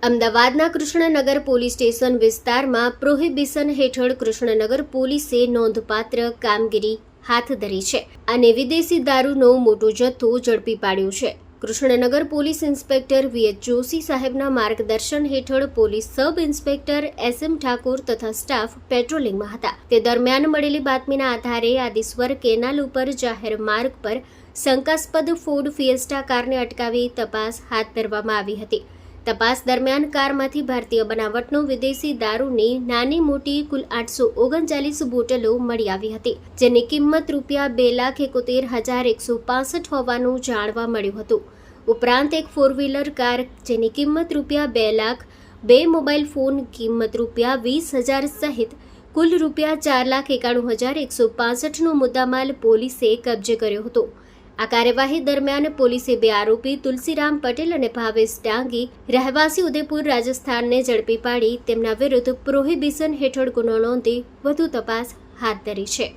અમદાવાદના Krishnanagar police station વિસ્તારમાં prohibition હેઠળ કૃષ્ણનગર પોલીસે નોંધપાત્ર કામગીરી હાથ ધરી છે અને વિદેશી દારૂનો મોટો જથ્થો ઝડપી પાડ્યો છે. Krishnanagar police inspector VH. Joshi સાહેબના માર્ગદર્શન હેઠળ police sub inspector SM. Thakor તથા સ્ટાફ પેટ્રોલિંગમાં હતા. તે દરમિયાન મળેલી બાતમીના આધારે આદિસ્વર કેનાલ ઉપર જાહેર માર્ગ પર શંકાસ્પદ ફોર્ડ ફિએસ્ટા કારને અટકાવી તપાસ હાથ ધરવામાં આવી હતી. તપાસ દરમિયાન કારમાંથી ભારતીય બનાવટનો વિદેશી દારૂની નાની મોટી કુલ 839 બોટલો મળી આવી હતી, જેની કિંમત ₹2,71,165 હોવાનું જાણવા મળ્યું હતું. ઉપરાંત એક ફોર વ્હીલર કાર જેની કિંમત ₹2 લાખ, 2 મોબાઈલ ફોન કિંમત ₹20,000 સહિત કુલ ₹4,91,165નો મુદ્દામાલ પોલીસે કબજે કર્યો હતો. આ કાર્યવાહી દરમિયાન પોલીસે 2 આરોપી તુલસીરામ પટેલ અને ભાવેશ ડાંગી રહેવાસી ઉદયપુર રાજસ્થાનને ઝડપી પાડી તેમના વિરુદ્ધ પ્રોહિબિશન હેઠળ ગુનો નોંધી વધુ તપાસ હાથ ધરી છે.